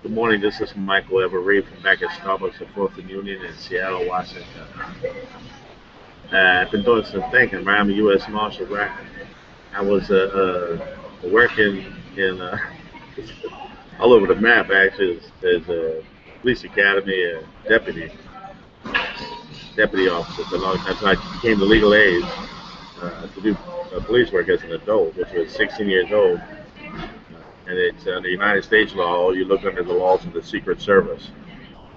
Good morning. This is Michael Everett from back at Starbucks at 4th and Union in Seattle, Washington. I've been doing some thinking, man. I'm a U.S. Marshal, right? I was working in all over the map, actually, as a police academy deputy officer for a long time. So I came to legal aid to do police work as an adult, which was 16 years old. And it's under United States law, you look under the laws of the Secret Service.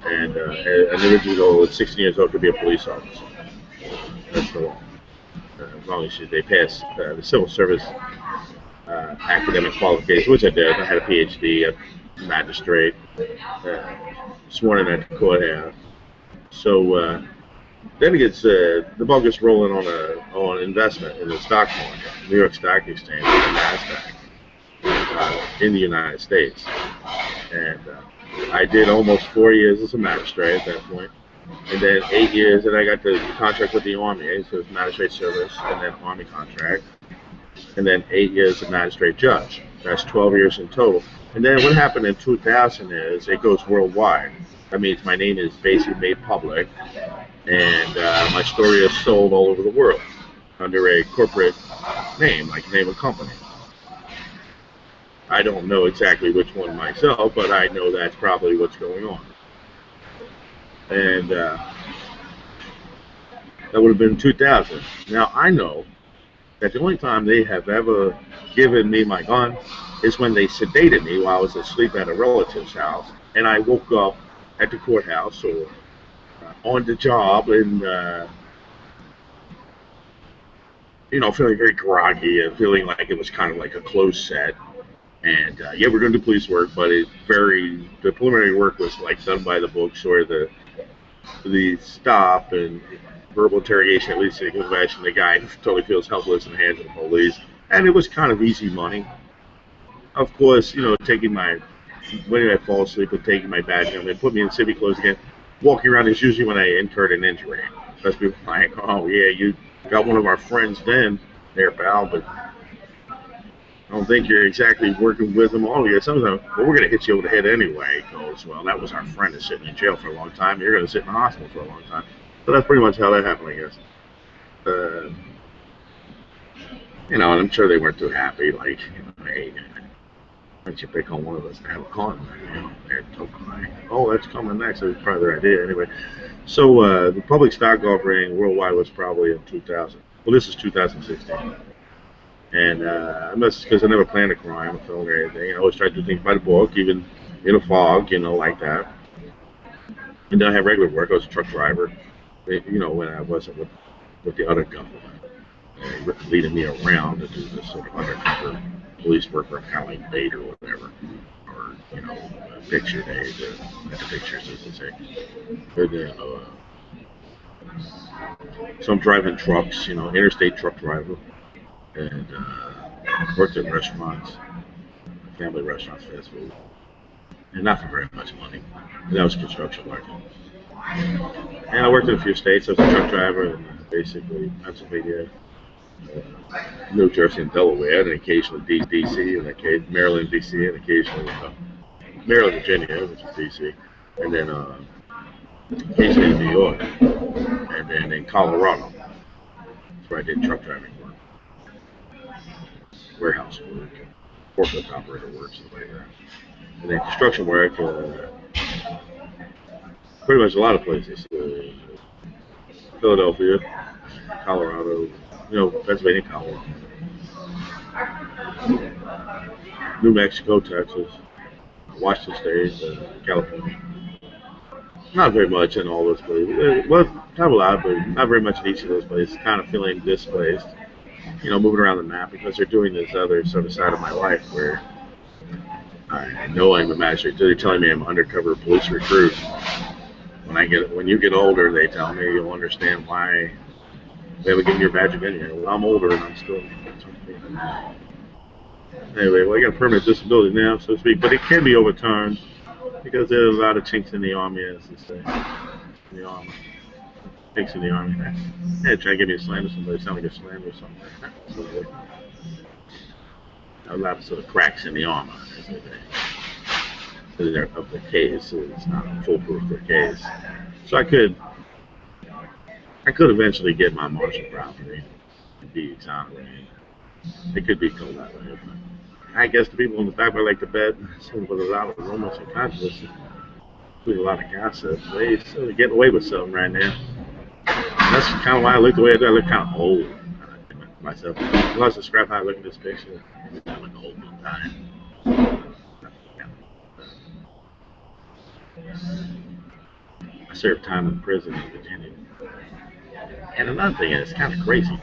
And an individual at 16 years old could be a police officer. That's the law. As long as they pass the civil service academic qualifications, which I did. I had a PhD, a magistrate, sworn in at the courthouse. So then it gets the ball gets rolling on investment in the stock market, New York Stock Exchange, and Nasdaq in the United States. And I did almost 4 years as a magistrate at that point, and then 8 years, and I got the contract with the Army, so it was magistrate service, and then Army contract, and then 8 years of magistrate judge. That's 12 years in total. And then what happened in 2000 is it goes worldwide. That means my name is basically made public, and my story is sold all over the world under a corporate name, like the name of a company. I don't know exactly which one myself, but I know that's probably what's going on. And that would have been 2000. Now, I know that the only time they have ever given me my gun is when they sedated me while I was asleep at a relative's house, and I woke up at the courthouse or on the job and, feeling very groggy and feeling like it was kind of like a closed set. And yeah, we're going to do police work, but the preliminary work was like done by the books, or the stop and verbal interrogation, at least in the confession, the guy totally feels helpless in the hands of the police. And it was kind of easy money. Of course, when I fall asleep and taking my badge, they put me in civvy clothes again. Walking around is usually when I incurred an injury. That's people like, oh yeah, you got one of our friends then, there, pal, but I don't think you're exactly working with them all. Sometimes, well, we're going to hit you over the head anyway. He goes, well, that was our friend that's sitting in jail for a long time. You're going to sit in the hospital for a long time. So that's pretty much how that happened, I guess. And I'm sure they weren't too happy. Like, hey, why don't you pick on one of us to have a con? They're oh, that's coming next. That's probably their idea anyway. So the public stock offering worldwide was probably in 2000. Well, this is 2016. And that's because I never planned a crime, a film, or anything. I always tried to do things by the book, even in a fog, like that. And then I had regular work. I was a truck driver, when I wasn't with the other government, leading me around to do this sort of undercover police work for kind of like bait or whatever, or picture days, at the pictures, as they say. And then, so I'm driving trucks, interstate truck driver, and worked at restaurants, family restaurants, fast food, and not for very much money. And that was construction work. And I worked in a few states. I was a truck driver in basically Pennsylvania, New Jersey, and Delaware, and occasionally D.C., and Maryland, D.C., and occasionally Maryland, Virginia, which is D.C., and then occasionally in New York, and then in Colorado. That's where I did truck driving work, warehouse work, forklift operator work, stuff like that. And then construction work, pretty much a lot of places. Philadelphia, Colorado, Pennsylvania, Colorado, New Mexico, Texas, Washington State, California. Not very much in all those places. Well, kind of a lot, but not very much in each of those places. Kind of feeling displaced, moving around the map because they're doing this other sort of side of my life where I know I'm a magistrate. They're telling me I'm an undercover police recruit. When you get older, they tell me you'll understand why they haven't given you a badge again yet. Well, I'm older and I'm still. Anyway, I got a permanent disability now, so to speak, but it can be overturned because there's a lot of chinks in the army, as they say. In the army. Chinks in the army. Yeah, try to give me a slam to somebody, sound like a slam or something. A lot of sort of cracks in the armor, as they say. of the case. It's not foolproof their case. So I could eventually get my Marshall property and be exonerated. It could be called that way. But I guess the people in the back like to bet with a lot of rumors and controversy, with a lot of gossip, they sort of getting away with something right now. And that's kind of why I look the way I do. I look kind of old myself. Plus, describe how I look at this picture. I look old one time. I served time in prison in Virginia. And another thing, and it's kind of crazy,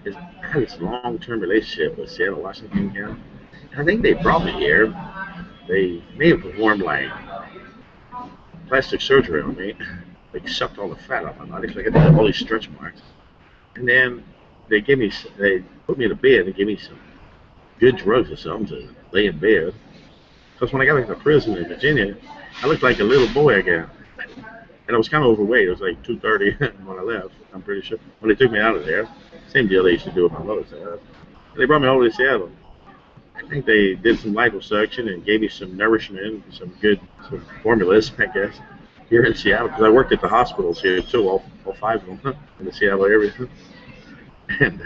is I had this long-term relationship with Seattle, Washington County. I think they brought me here. They may have performed like plastic surgery on me. They sucked all the fat off my body because I got all these stretch marks. And then they put me in a bed and gave me some good drugs or something to lay in bed. Because when I got back to prison in Virginia, I looked like a little boy again. And I was kind of overweight. It was like 230 when I left, I'm pretty sure. When they took me out of there, same deal they used to do with my mother's house. They brought me over to Seattle. I think they did some liposuction and gave me some nourishment, some formulas, I guess, here in Seattle. Because I worked at the hospitals here too, all five of them in the Seattle area. And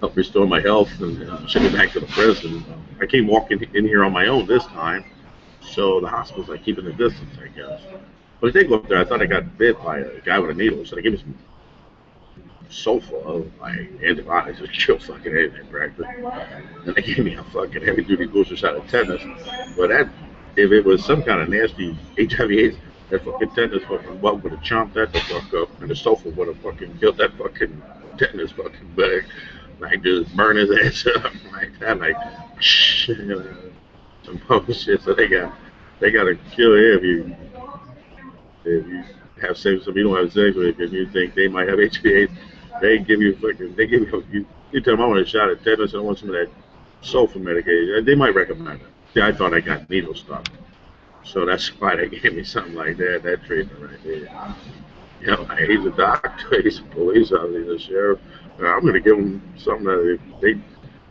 helped restore my health and send me back to the prison. I came walking in here on my own this time. So the hospital's like keeping the distance, I guess. But I did go up there. I thought I got bit by a guy with a needle, so they gave me some sulfa, like antibiotics, to kill fucking anything practically. And they gave me a fucking heavy duty booster shot of tetanus. But if it was some kind of nasty HIV/AIDS, that fucking tetanus fucking bug would have chomped that the fuck up, and the sulfa would have fucking killed that fucking tetanus fucking bug. Like just burn his ass up like that, like some bullshit. So they got to kill him if you have sex with somebody you don't have sex with, if you think they might have HIV/AIDS. They give you tell them I want a shot of tetanus and I want some of that sulfa medication. They might recommend it. See, I thought I got needle stuff. So that's why they gave me something like that treatment right there. You know, like, he's a doctor, he's a police officer, he's a sheriff. I'm going to give him something that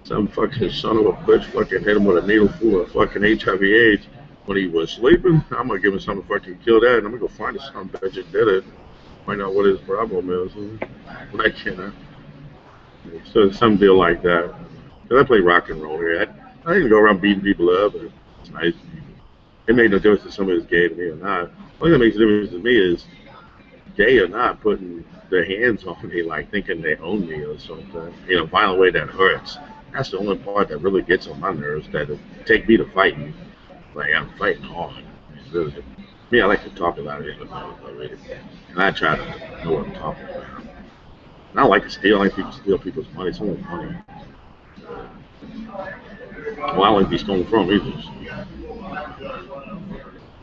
some fucking son of a bitch fucking hit him with a needle full of fucking HIV/AIDS when he was sleeping. I'm going to give him something to fucking kill that, and I'm going to go find a son bitch that did it, find out what his problem is. Like, you know, so some deal like that. Because I play rock and roll here. I didn't go around beating people up, but it's nice. It made no difference if somebody's gay to me or not. The only thing that makes a difference to me is gay or not putting their hands on me, like thinking they own me or something. You know, violent way that hurts. That's the only part that really gets on my nerves. That it take me to fighting, like I'm fighting hard. Really, me, I like to talk about it, and I try to know what I'm talking about. And I don't like to steal. I like people to steal people's money. It's only money. Well, I don't like to be stolen from either.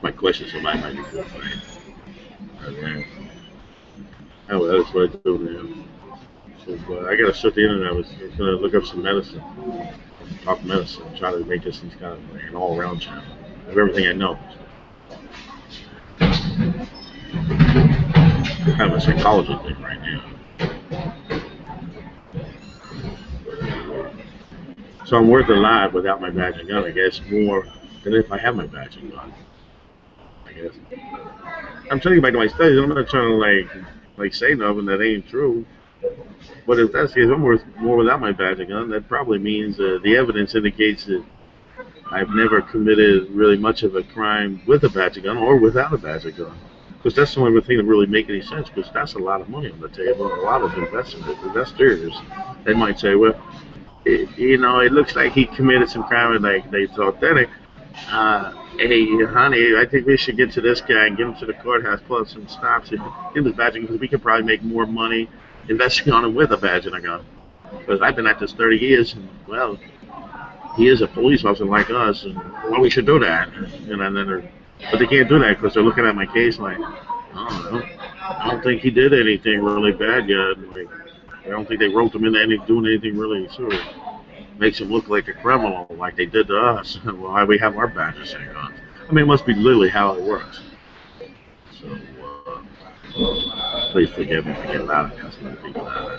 My question somebody might be good for it. Oh, that's what I do now. So I got to shut the internet. I was going to look up some medicine, talk medicine, try to make this some kind of like an all-around channel of everything I know. Kind of a psychology thing right now. So I'm worth alive without my badge and gun, I guess, more than if I have my badge and gun. I guess. I'm telling you back to my studies. I'm not trying to like say nothing that ain't true. But if that's the case, I'm worth more without my badge and gun. That probably means the evidence indicates that I've never committed really much of a crime with a badge and gun or without a badge and gun. Because that's the only thing that really makes any sense. Because that's a lot of money on the table. A lot of investors, they might say, well, it looks like he committed some crime and like they thought that. Hey, honey, I think we should get to this guy and get him to the courthouse, pull up some stops, and give him his badge because we could probably make more money investing on him with a badge and a gun. Because I've been at this 30 years, and well, he is a police officer like us, and well, we should do that. But they can't do that because they're looking at my case like, I don't know, I don't think he did anything really bad yet. Like, I don't think they roped him into doing anything really sort of makes him look like a criminal, like they did to us. Why we have our badges and guns? I mean, it must be literally how it works. So, please forgive me for getting loud and cussing at people out.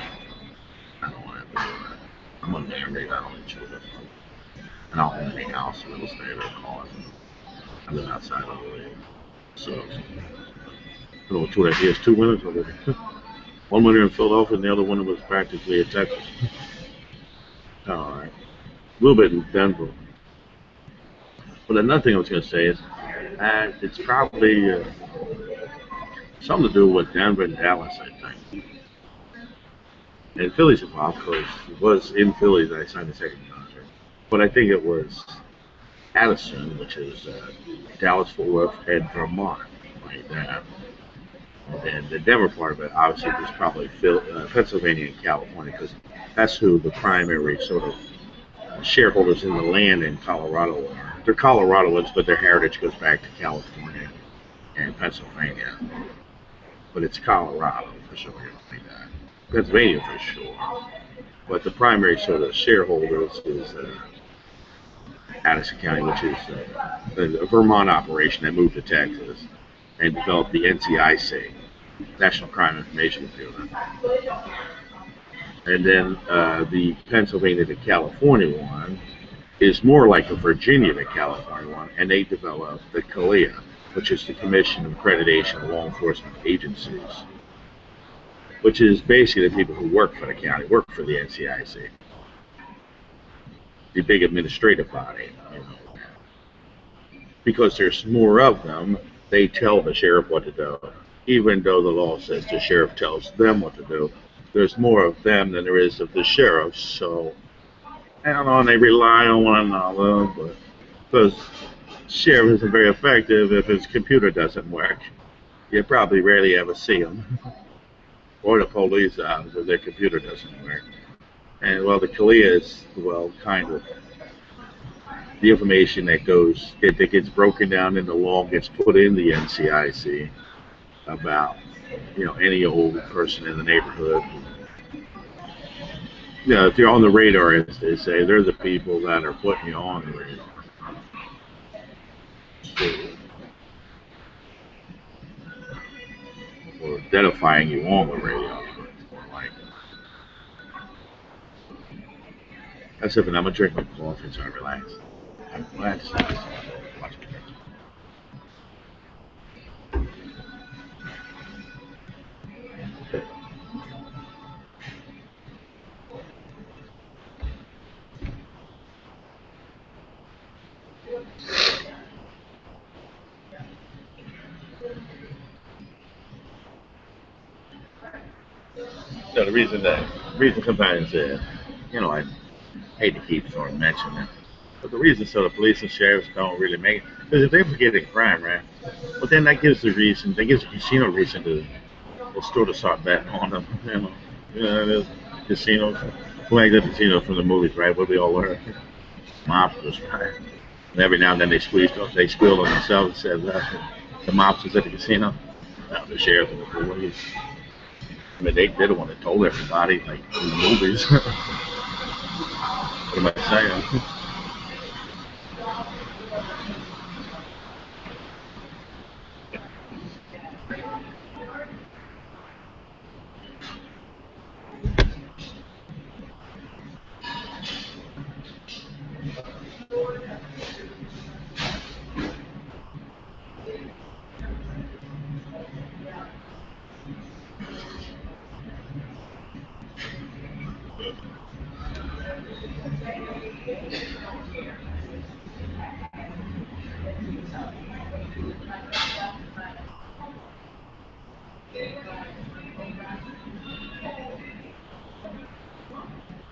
I don't want to do that. I'm unmarried. I don't need children. And I don't own any house, real estate, or cars. I live outside of LA. So, he has two winners already. One winner in Philadelphia, and the other winner was practically in Texas. All right. A little bit in Denver. But another thing I was going to say is, it's probably something to do with Denver and Dallas, I think. And Philly's involved because it was in Philly that I signed the second contract. But I think it was Addison, which is Dallas, Fort Worth, and Vermont, right there. And the Denver part of it, obviously, was probably Pennsylvania and California, because that's who the primary sort of shareholders in the land in Colorado are. They're Coloradoans, but their heritage goes back to California and Pennsylvania. But it's Colorado for sure, like that. Pennsylvania for sure. But the primary sort of shareholders is Addison County, which is a Vermont operation that moved to Texas and developed the NCIC, National Crime Information Bureau. And then the Pennsylvania to California one is more like a Virginia to California one, and they developed the CALEA, which is the Commission of Accreditation of Law Enforcement Agencies, which is basically the people who work for the county, work for the NCIC, the big administrative body. Because there's more of them, they tell the sheriff what to do, even though the law says the sheriff tells them what to do. There's more of them than there is of the sheriffs, so I don't know, and they rely on one another, but because sheriff isn't very effective if his computer doesn't work. You probably rarely ever see them, or the police if their computer doesn't work. And well, the CALEA is, well, kind of the information that gets broken down in the law gets put in the NCIC about any old person in the neighborhood. If you're on the radar, as they say, they're the people that are putting you on the radar. Or identifying you on the radar. That's it, and I'm gonna drink my coffee so I relax. I'm glad to see this. Watch me. So the reason sometimes, I hate to keep sort of mentioning it, but the reason so the police and sheriffs don't really make it, because if they forget a crime, right? But then that gives the casino reason to sort of start betting on them. There's casinos, like the casinos from the movies, right? What we all learn, mobsters, right? And every now and then they squeal on themselves and said, the mobsters at the casino, the sheriff and the police. I mean, they're the one that told everybody, like in the movies. What am I saying?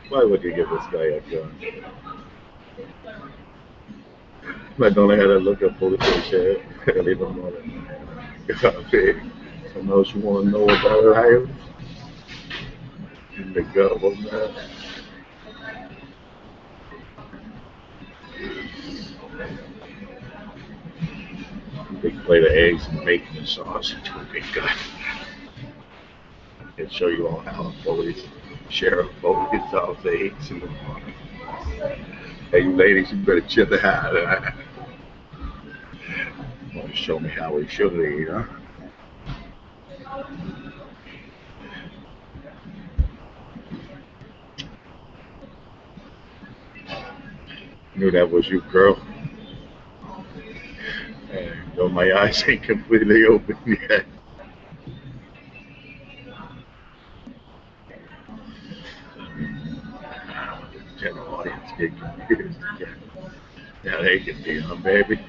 Why would you give this guy a gun? I don't know how to look up police and sheriff. They don't know that. Copy. Something else you want to know about Ohio? The government. Big plate of eggs and bacon and sausage would be good. I can show you all how police, sheriff, police, all the eggs in the morning. Hey, you ladies, you better chill the hat. Want to show me how we should eat, huh? Knew that was you, girl. So my eyes ain't completely open yet. I don't want the general audience to get confused again. Yeah, they can be on, baby.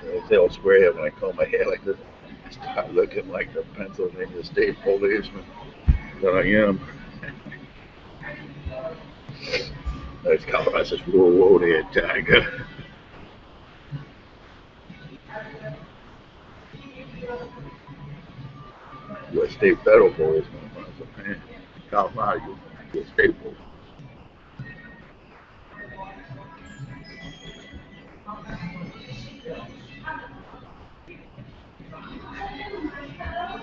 It's all square when I comb my hair like this. I start looking like the Pennsylvania State Policeman that I am. That's Colorado says, whoa, whoa there, Tiger. You're a state federal policeman, man. Colorado, you're a state policeman.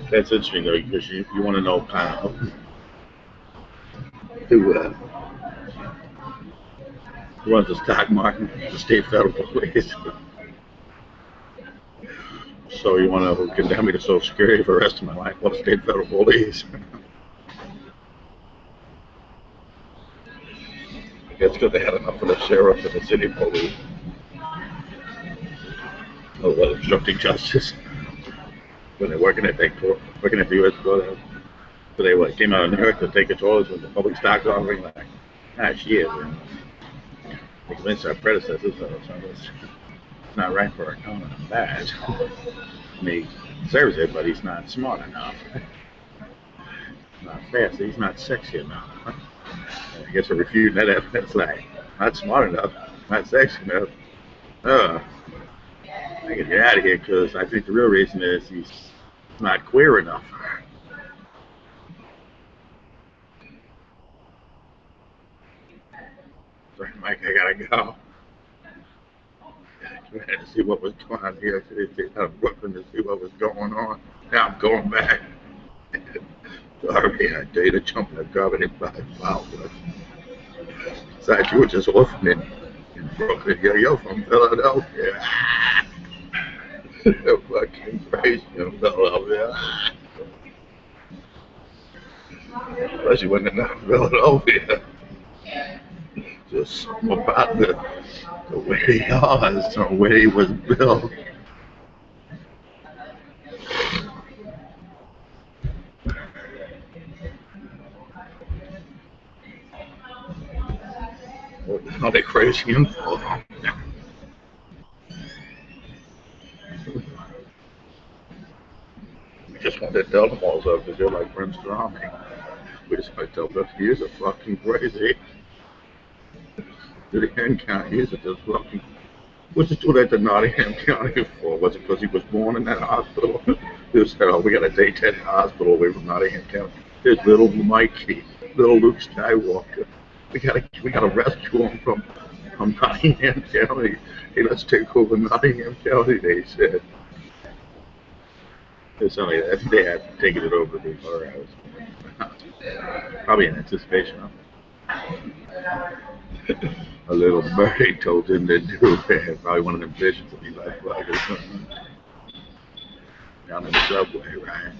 That's interesting though, because you want to know kind of who runs the stock market, the state federal police. So you want to condemn me to Social Security for the rest of my life? What a state federal police. That's because they had enough of the sheriff and the city police. Oh, well, obstructing justice. When they're working at the U.S. court, so they came out of New York to take control of the public stock offering. Like, shit. They convinced our predecessors so it's not right for our economy. Bad. He serves it, but he's not smart enough. He's not fast. He's not sexy enough. I guess we're refuting that evidence. Like, not smart enough, not sexy enough. I can get out of here because I think the real reason is he's not queer enough. Sorry, Mike, I gotta go. I had to see what was going on here. I was looking to see what was going on. Now I'm going back. Sorry, I did a jump in the garbage by wow. Besides, you were just orphaned in Brooklyn. You're from Philadelphia. Fucking crazy in Philadelphia. Especially when they're not in Philadelphia. Just about the way he was, the way he was built. What are they crazy him for? We just want to tell them all so because they're like Prince Charming. We just want to tell them he's a fucking crazy. To the end county, he's a just fucking. What's he do that to Nottingham County for? Was it because he was born in that hospital? They said, oh, we got to take that hospital away from Nottingham County. There's little Mikey, little Luke Skywalker. We gotta rescue him from Nottingham County. Hey, let's take over Nottingham County, they said. It's only that they had taken it over before I was probably in anticipation of a little birdie told him to do it. Probably one of them visions of me like fuck or something. Down in the subway, right?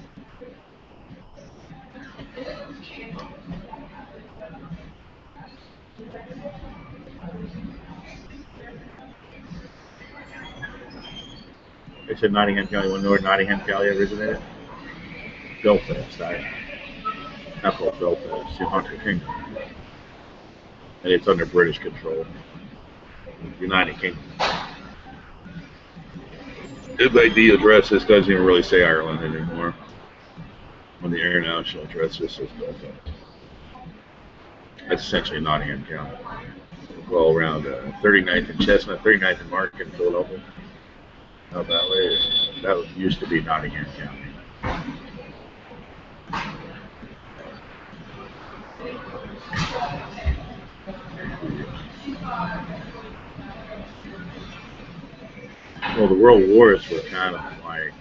They said Nottingham County, when North Nottingham County originated. Belfast, not called Belfast, it's United Kingdom. And it's under British control. United Kingdom. Like the address, this doesn't even really say Ireland anymore. On the international address, this says Belfast. That's essentially Nottingham County. Well, around 39th and Chestnut, 39th and Market in Philadelphia. Out that way, that used to be Nottingham County. Well, the world wars were kind of like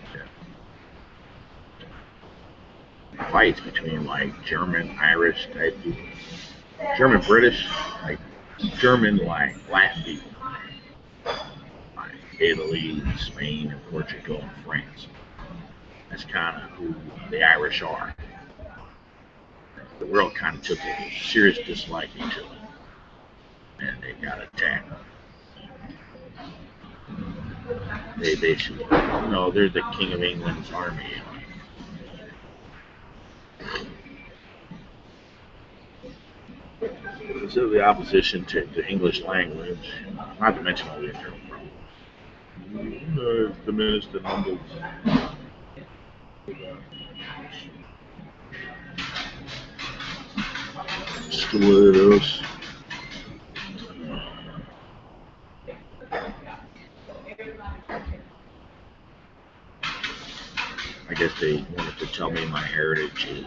fights between like German, Irish type people, German, British, like German, like Latin people, like Italy, Spain, and Portugal, and France. That's kind of who the Irish are. the world kind of took a serious disliking to him, and they got attacked. They basically, they're the King of England's army. So the opposition to the English language, not to mention all the internal problems, diminished the numbers. Stilettos. I guess they wanted to tell me my heritage is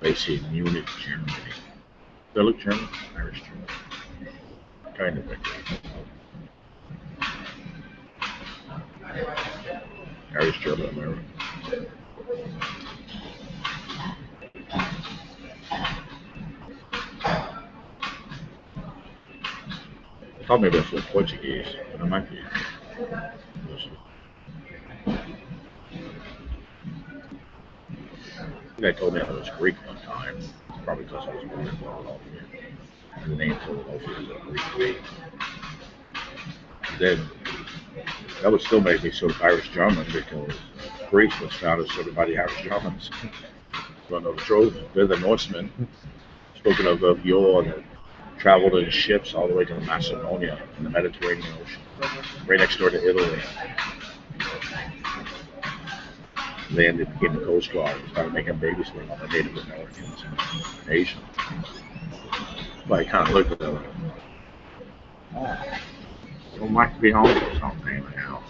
based in Munich, Germany. Do I look German? Irish German. Kind of like Irish German American. I thought maybe I was Portuguese, but I might be. The guy told me I was Greek one time, probably because I was born in Philadelphia. And the name Philadelphia is a Greek name. Then that would still make me sort of Irish German because Greece was founded sort of by the Irish Germans. One of the Trojans, they're the Norsemen, spoken of yore, that traveled in ships all the way to Macedonia in the Mediterranean Ocean, right next door to Italy. Then it became the Coast Guard and started making babies for all the Native Americans and Asians. But I kind of looked at them. Oh, you might be home or something now.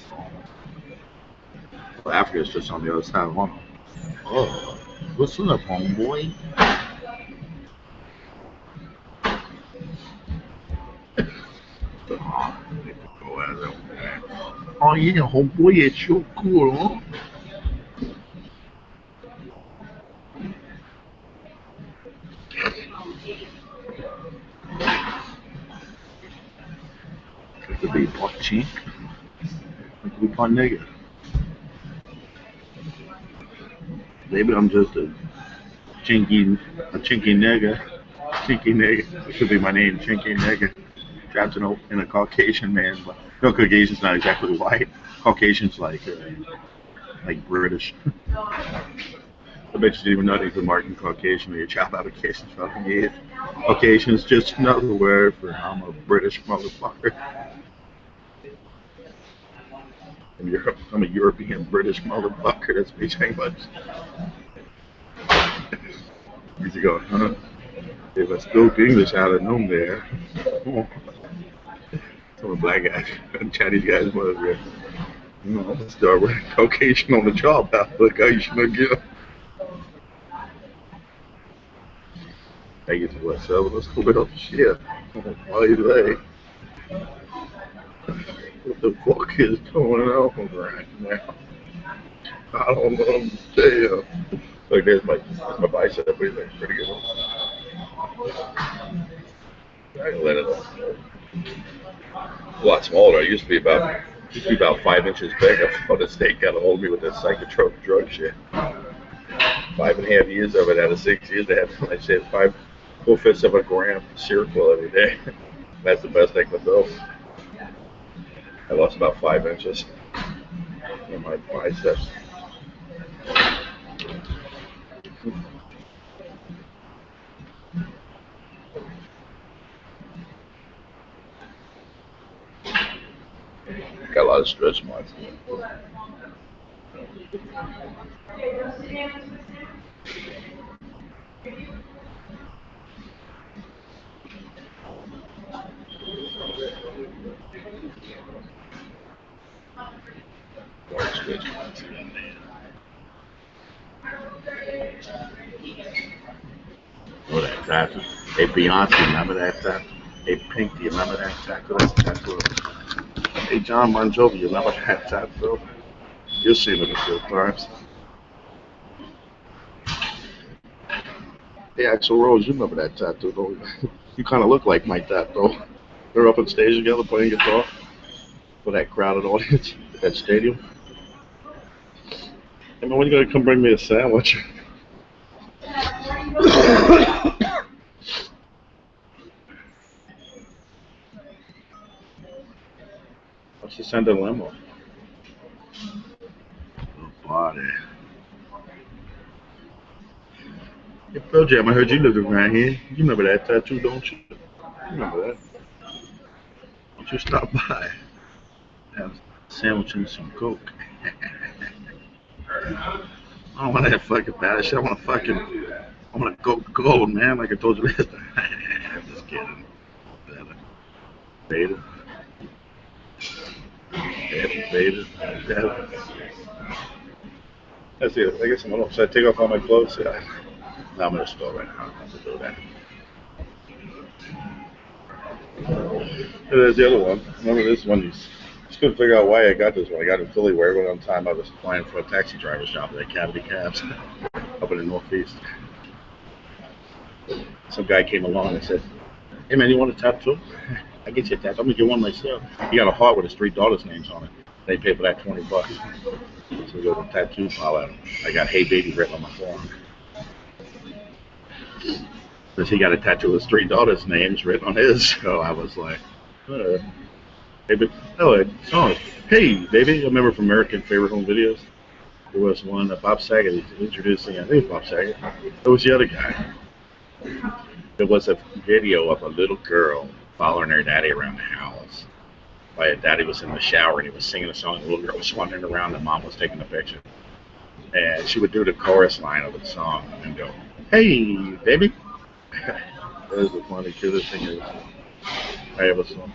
Well, Africa's just on the other side of one. Oh, listen up, homeboy. Oh yeah, homeboy, it's so cool, huh? It could be pot chink. It could be pot nigga. Maybe I'm just a chinky nigga. Chinky nigga. It could be my name, Chinky nigga. Trapped in a Caucasian man, but no, Caucasian's not exactly white. Caucasian's like British. I bet you didn't even know they could mark Caucasian or your child applications fucking years. Caucasian's just another word for I'm a British motherfucker. I'm a European British motherfucker. That's me saying much. You go, huh? If I spoke English, I'd have known there. Some of black guys, Chinese guys, whatever. I'm gonna start with Caucasian on the job application again. I get to myself, let's go with shit. Why you late? What the fuck is going on right now? I don't understand. Like there's my bicep, but it's like pretty good. I can let it a lot smaller. I used to be about 5 inches big. I thought the state got a hold of me with that psychotropic drug shit. 5.5 years of it out of 6 years. They had, I said, 4/5 of a gram circle every day. That's the best I could do. I lost about 5 inches in my biceps. Got a lot of stretch marks. Stretch marks. Oh, that tattoo. Hey, Beyonce, remember that tattoo? Hey, Pink, do you remember that tattoo? That's a tattoo. Hey, John Bon Jovi, you remember that tattoo? You've seen it a few times. Hey, Axl Rose, you remember that tattoo, though? You kind of look like Mike tattoo. They're up on stage together playing guitar for that crowded audience at that stadium. Hey, man, when are you going to come bring me a sandwich? What's she send a limo? Oh, party. Hey, Pearl Jam, I heard you lived around here. You remember that tattoo, don't you? You remember that? Why don't you stop by? Have a sandwich and some Coke. I don't want that fucking bad shit. I want to go gold, man, like I told you last time. I'm just kidding. Better. Beta. Beta. Better. That's it. I guess I'm gonna. Should I take off all my clothes? Yeah. No, I'm in the store right now. I have to do that. There's the other one. Remember this one? Just couldn't figure out why I got this one. I got it in Philly where every one time I was applying for a taxi driver job at Academy Cabs up in the Northeast. Some guy came along and said, "Hey man, you want a tattoo? I get you a tattoo. I'm gonna get one myself." He got a heart with his 3 daughters' names on it. They paid for that $20. So we go to the tattoo parlor. I got "Hey Baby" written on my forearm. Because he got a tattoo with his 3 daughters' names written on his. So I was like, hey, baby. Oh, song. Hey, baby. I remember from American Favorite Home Videos. There was one, Bob Saget introducing, I think it was Bob Saget. It was the other guy. There was a video of a little girl following her daddy around the house. While her daddy was in the shower and he was singing a song, and the little girl was wandering around and mom was taking a picture. And she would do the chorus line of the song and go, "Hey, baby." That is the funny, cutest thing I ever saw.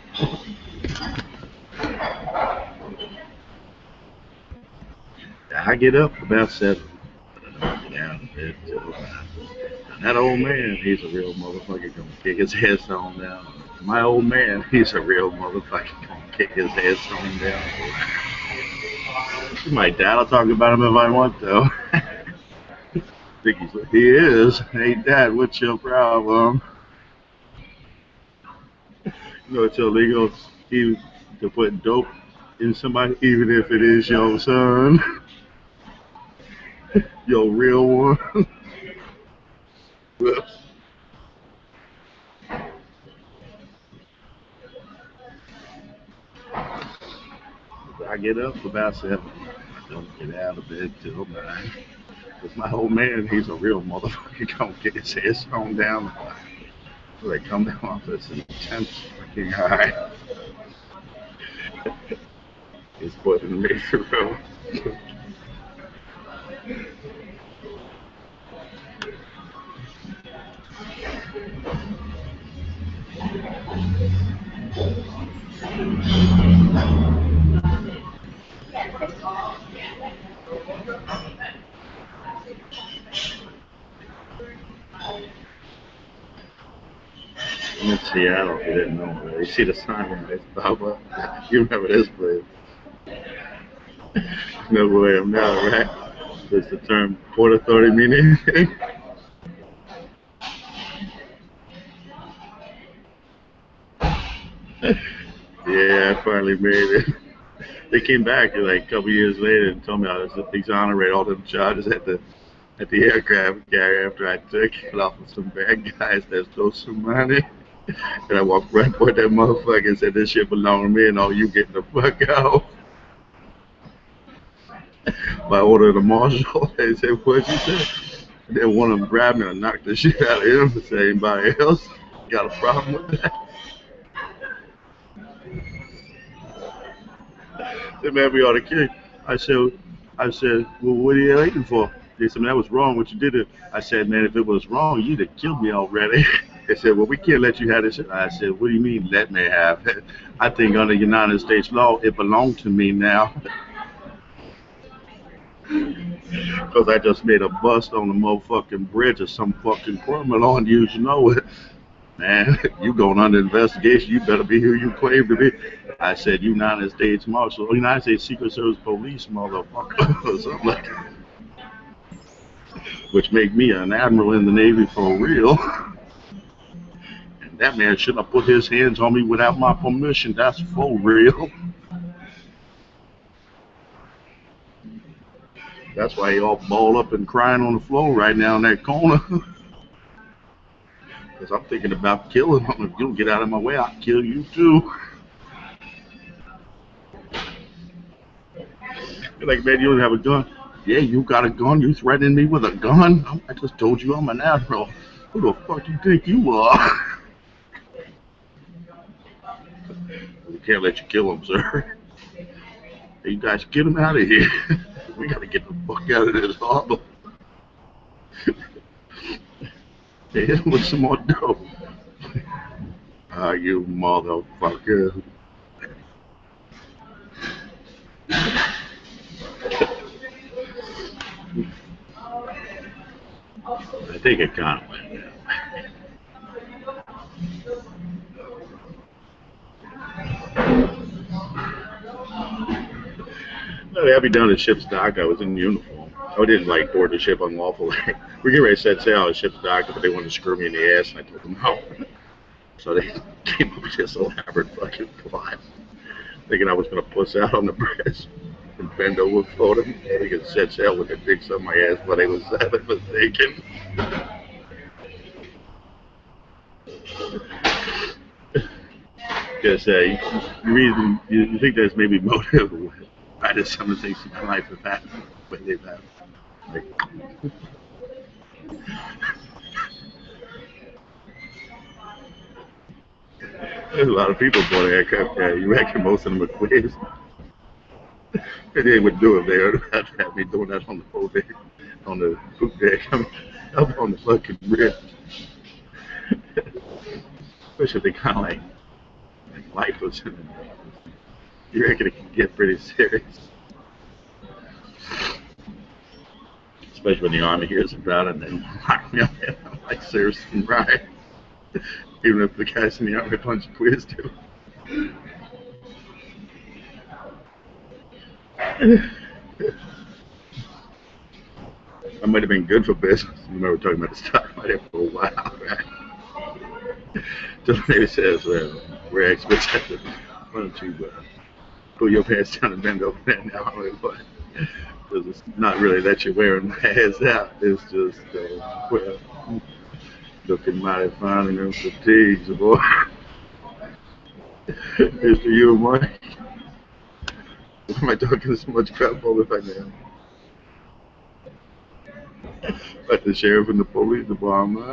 I get up about 7. Yeah, and that old man, he's a real motherfucker. Gonna kick his ass on down. My old man, he's a real motherfucker. Gonna kick his ass on down. My dad will talk about him if I want to. He is. Hey, Dad, what's your problem? You know it's illegal to put dope in somebody, even if it is your son, your real one. I get up about 7. I don't get out of bed till 9. Because my old man, he's a real motherfucker. Gonna get his ass thrown down. So they come down off this intense fucking high. He's putting me through. I'm in Seattle, if you didn't know. You see the sign, right? Baba. You remember this place. You know where I am now, right? Does the term Port Authority mean anything? Yeah, I finally made it. They came back like a couple years later and told me I was exonerated all them charges at the aircraft carrier after I took it off of some bad guys that stole some money. And I walked right toward that motherfucker and said, "This shit belong to me and all you getting the fuck out." By order of the marshal, they said, "What'd you say?" And then one of them grabbed me and knocked the shit out of him and said, "Anybody else got a problem with that?" They made me ought to kill you. I said, "Well, what are you waiting for?" They said, "Man, that was wrong what you did it." I said, "Man, if it was wrong, you'd have killed me already." They said, "Well, we can't let you have this." I said, "What do you mean, let me have it? I think under United States law, it belongs to me now." Because I just made a bust on the motherfucking bridge of some fucking criminal and you know it. Man, you going under investigation, you better be who you claim to be. I said, United States Marshal, United States Secret Service Police, motherfucker, or something like that. Which make me an admiral in the Navy for real. And that man shouldn't have put his hands on me without my permission. That's for real. That's why he all balled up and crying on the floor right now in that corner. Because I'm thinking about killing him. If you don't get out of my way, I'll kill you too. You're like, man, you don't have a gun. Yeah, you got a gun. You threatening me with a gun? I just told you I'm an admiral. Who the fuck do you think you are? We can't let you kill him, sir. Hey, you guys, get him out of here. We gotta get the fuck out of this harbor. They hit him with some more dope. Ah, you motherfucker. I think it kind of went down. No, they had me down at ship's dock. I was in uniform. I didn't like board the ship unlawfully. We get ready to set sail on ship's dock, but they wanted to screw me in the ass, and I told them no. So they came up with this elaborate fucking plot, thinking I was going to puss out on the bridge and bend over for them. They could set sail with their dicks on my ass, but they was mistaken. Because you think there's maybe motive. Why did some of the things in my life have happened the way they've happened? Like, there's a lot of people aboard aircraft. You reckon most of them are quiz? They would do it. They would have to have me doing that on the full deck, on the poop deck. I mean, up on the fucking bridge. Especially if they kind of like lifeless. You reckon it can get pretty serious? Especially when the Army hears about it and they lock me up. I'm like, seriously, right? Even if the guys in the Army punch a quiz too. I might have been good for business. You remember talking about the stock market for a while, right? So maybe says, well, we're experts at it. Why don't you pull your pants down and bend over there now? Because it's not really that you're wearing my ass out. It's just, well, looking mighty fine in them fatigues, boy. It's for you, Mike. Why am I talking so much crap all the time now? Like the sheriff and the police department.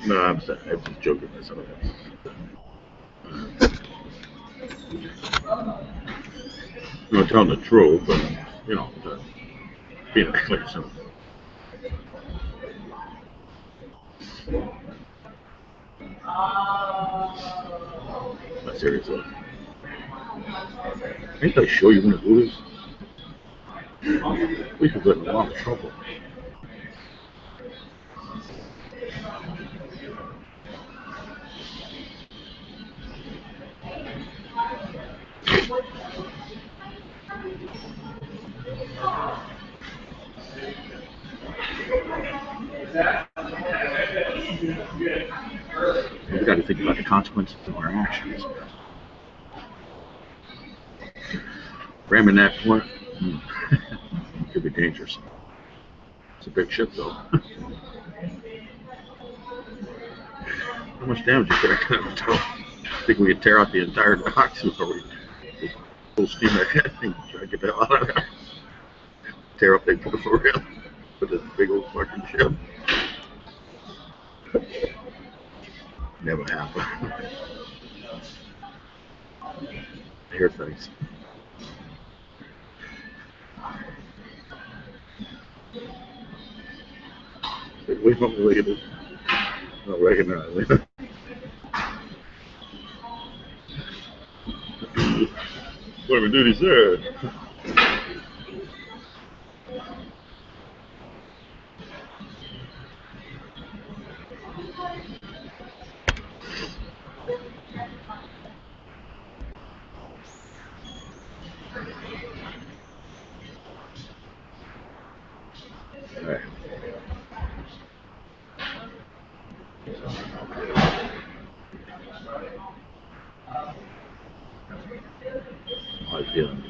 No, I'm sorry. I'm just joking. That's all. I'm not telling the truth, but being a clear simple. But seriously, ain't they sure you want to do this? We could get in a lot of trouble. We got to think about the consequences of our actions. Ramming that point could be dangerous. It's a big ship, though. How much damage you could have done? I think we could tear out the entire docks before we full steam ahead and try to get the hell out of there. Tear up, they put it for real with this big old fucking ship. Never happened. I hear things. We don't really don't recognize it. What do we do, sir? Alright. How you feeling?